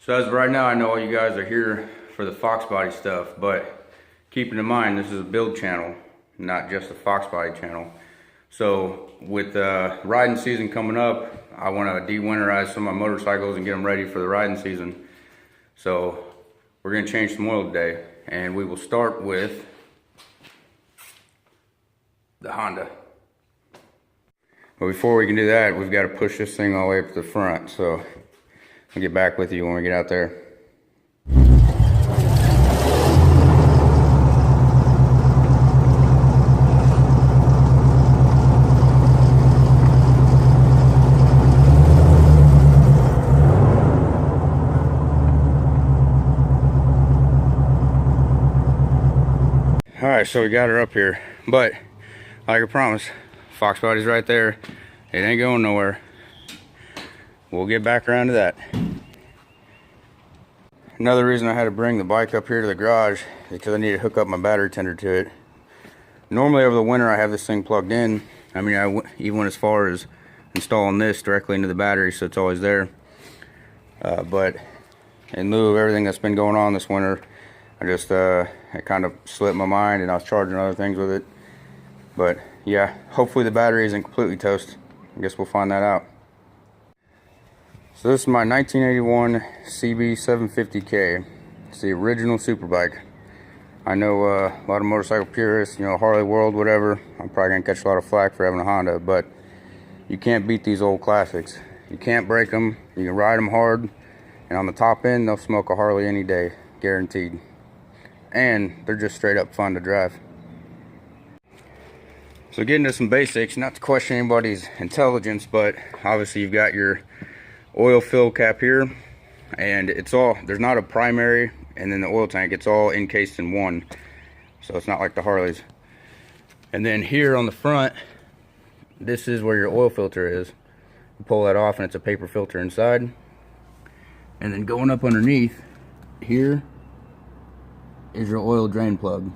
So as of right now, I know all you guys are here for the Fox body stuff, but keeping in mind this is a build channel, not just a Fox body channel. So with riding season coming up, I want to de-winterize some of my motorcycles and get them ready for the riding season. So we're going to change some oil today, and we will start with the Honda. But before we can do that, we've got to push this thing all the way up to the front. So I'll get back with you when we get out there. Alright, so we got her up here, but like I promised, Fox body's right there. It ain't going nowhere. We'll get back around to that. Another reason I had to bring the bike up here to the garage is because I need to hook up my battery tender to it. Normally over the winter I have this thing plugged in. I mean, I even went as far as installing this directly into the battery so it's always there. But in lieu of everything that's been going on this winter, I just it kind of slipped my mind and I was charging other things with it. But yeah, hopefully the battery isn't completely toast. I guess we'll find that out. So this is my 1981 CB750K. It's the original superbike. I know a lot of motorcycle purists, you know, Harley World, whatever. I'm probably gonna catch a lot of flack for having a Honda, but you can't beat these old classics. You can't break them. You can ride them hard, and on the top end, they'll smoke a Harley any day, guaranteed. And they're just straight up fun to drive. So getting to some basics, not to question anybody's intelligence, but obviously you've got your oil fill cap here, and it's all, there's not a primary and then the oil tank, it's all encased in one, so it's not like the Harleys. And then here on the front, this is where your oil filter is. You pull that off and it's a paper filter inside. And then going up underneath here is your oil drain plug.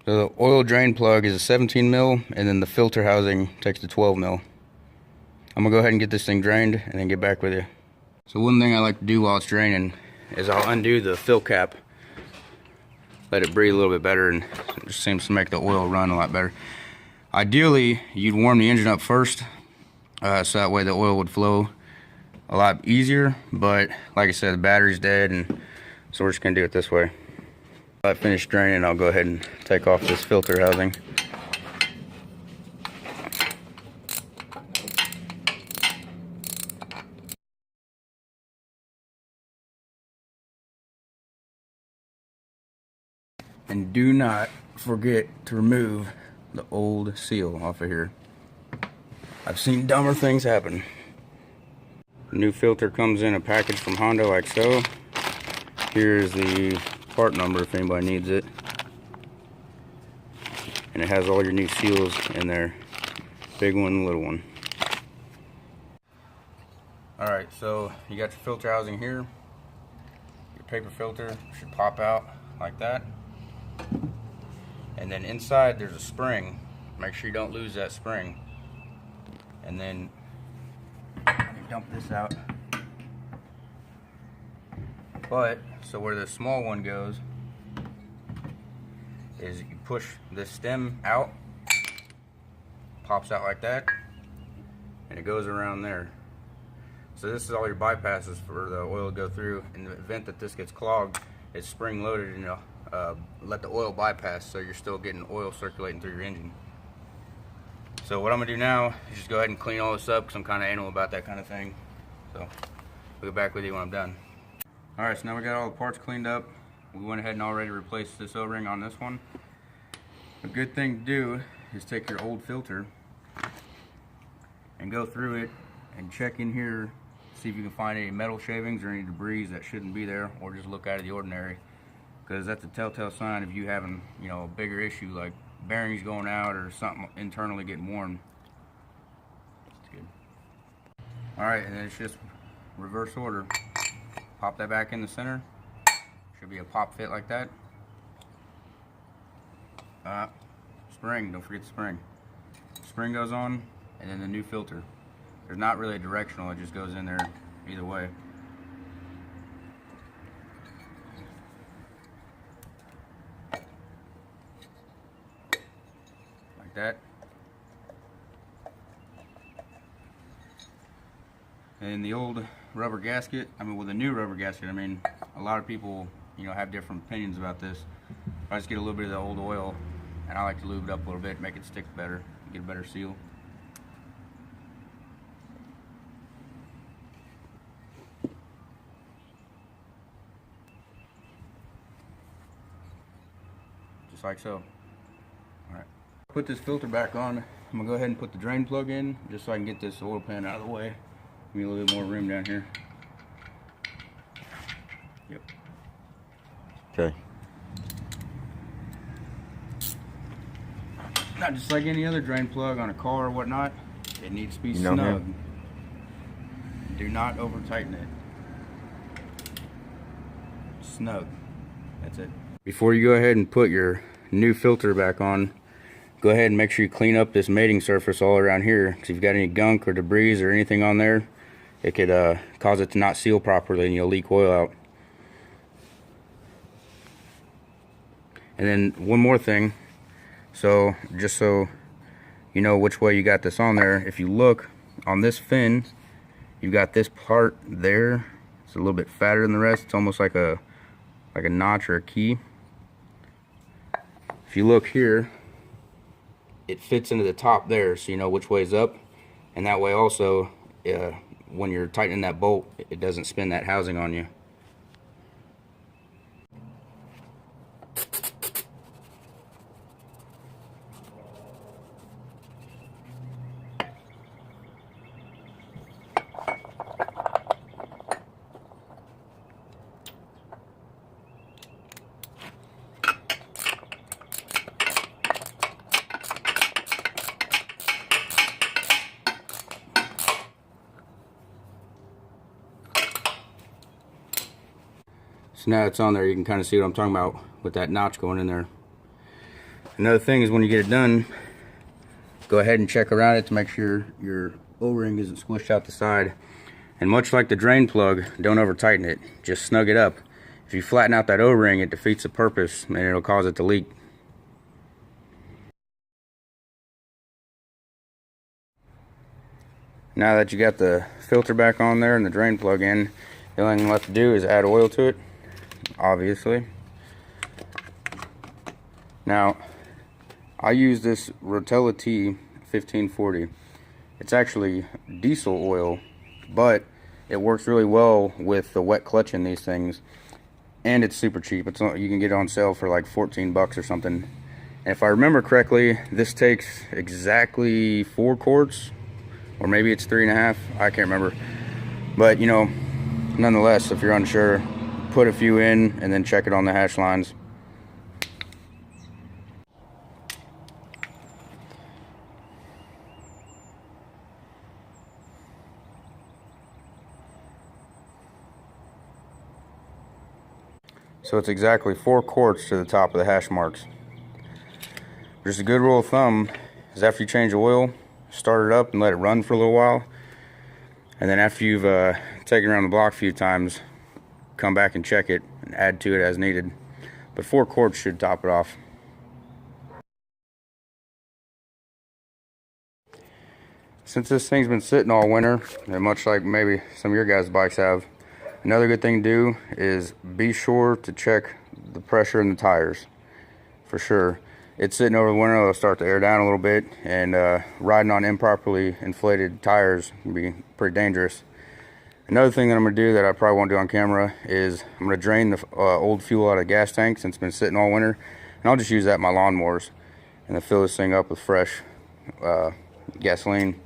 So the oil drain plug is a 17 mil, and then the filter housing takes the 12 mil. I'm gonna go ahead and get this thing drained and then get back with you. So one thing I like to do while it's draining is I'll undo the fill cap, let it breathe a little bit better, and it just seems to make the oil run a lot better. Ideally, you'd warm the engine up first, so that way the oil would flow a lot easier, but like I said, the battery's dead, and so we're just gonna do it this way. I finished draining, I'll go ahead and take off this filter housing. And do not forget to remove the old seal off of here. I've seen dumber things happen. The new filter comes in a package from Honda like so. Here's the part number if anybody needs it, and it has all your new seals in there, big one, little one. Alright, so you got your filter housing here. Your paper filter should pop out like that, and then inside there's a spring. Make sure you don't lose that spring, and then you dump this out. But, so where the small one goes is you push this stem out, pops out like that, and it goes around there. So this is all your bypasses for the oil to go through. In the event that this gets clogged, it's spring loaded and it'll let the oil bypass, so you're still getting oil circulating through your engine. So what I'm gonna do now is just go ahead and clean all this up, because I'm kind of anal about that kind of thing. So I'll get back with you when I'm done. Alright, so now we got all the parts cleaned up. We went ahead and already replaced this O-ring on this one. A good thing to do is take your old filter and go through it and check in here, see if you can find any metal shavings or any debris that shouldn't be there, or just look out of the ordinary, because that's a telltale sign of you having, you know, a bigger issue like bearings going out or something internally getting worn. That's good. Alright, and then it's just reverse order. Pop that back in the center. Should be a pop fit like that. Spring, don't forget the spring. Spring goes on, and then the new filter. There's not really a directional, it just goes in there either way. like that. And the old rubber gasket, I mean, with the new rubber gasket, I mean, a lot of people, you know, have different opinions about this. I just get a little bit of the old oil, and I like to lube it up a little bit, make it stick better, get a better seal. Just like so. Alright. Put this filter back on. I'm gonna go ahead and put the drain plug in, just so I can get this oil pan out of the way. Give me a little bit more room down here. Yep. Okay. Now, just like any other drain plug on a car or whatnot, it needs to be snug. Him? Do not over tighten it. Snug. That's it. Before you go ahead and put your new filter back on, go ahead and make sure you clean up this mating surface all around here, because if you've got any gunk or debris or anything on there, it could cause it to not seal properly and you'll leak oil out. And then one more thing, so just so you know which way you got this on there, if you look on this fin, you've got this part there. It's a little bit fatter than the rest. It's almost like a notch or a key. If you look here, it fits into the top there, so you know which way is up, and that way also when you're tightening that bolt, it doesn't spin that housing on you. So now it's on there, you can kind of see what I'm talking about with that notch going in there. Another thing is, when you get it done, go ahead and check around it to make sure your O-ring isn't squished out the side. And much like the drain plug, don't over tighten it, just snug it up. If you flatten out that O-ring, it defeats the purpose and it'll cause it to leak. Now that you got the filter back on there and the drain plug in, the only thing left to do is add oil to it, obviously. Now, I use this Rotella T 1540. It's actually diesel oil, but it works really well with the wet clutch in these things, and it's super cheap. You can get it on sale for like 14 bucks or something. And if I remember correctly, this takes exactly 4 quarts, or maybe it's 3.5. I can't remember. But you know, nonetheless, if you're unsure, put a few in and then check it on the hash lines. So it's exactly 4 quarts to the top of the hash marks. Just a good rule of thumb is, after you change the oil, start it up and let it run for a little while, and then after you've taken it around the block a few times, come back and check it and add to it as needed. But 4 quarts should top it off. Since this thing's been sitting all winter, and much like maybe some of your guys' bikes have, another good thing to do is be sure to check the pressure in the tires. For sure. It's sitting over the winter, it'll start to air down a little bit, and riding on improperly inflated tires can be pretty dangerous. Another thing that I'm going to do that I probably won't do on camera is I'm going to drain the old fuel out of the gas tank, since it's been sitting all winter, and I'll just use that in my lawnmowers and then fill this thing up with fresh gasoline.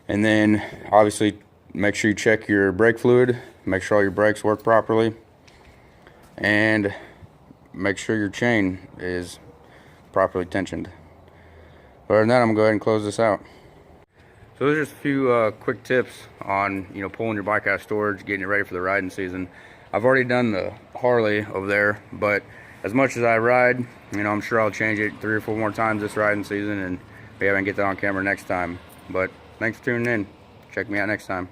And then obviously make sure you check your brake fluid, make sure all your brakes work properly, and make sure your chain is properly tensioned. But other than that, I'm going to go ahead and close this out. So there's just a few quick tips on, you know, pulling your bike out of storage, getting it ready for the riding season. I've already done the Harley over there, but as much as I ride, you know, I'm sure I'll change it 3 or 4 more times this riding season, and maybe I can get that on camera next time. But thanks for tuning in. Check me out next time.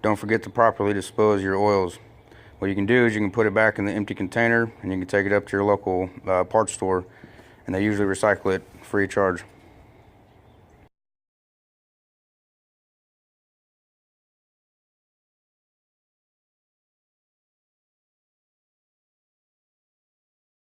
Don't forget to properly dispose your oils. What you can do is you can put it back in the empty container, and you can take it up to your local parts store, and they usually recycle it free of charge.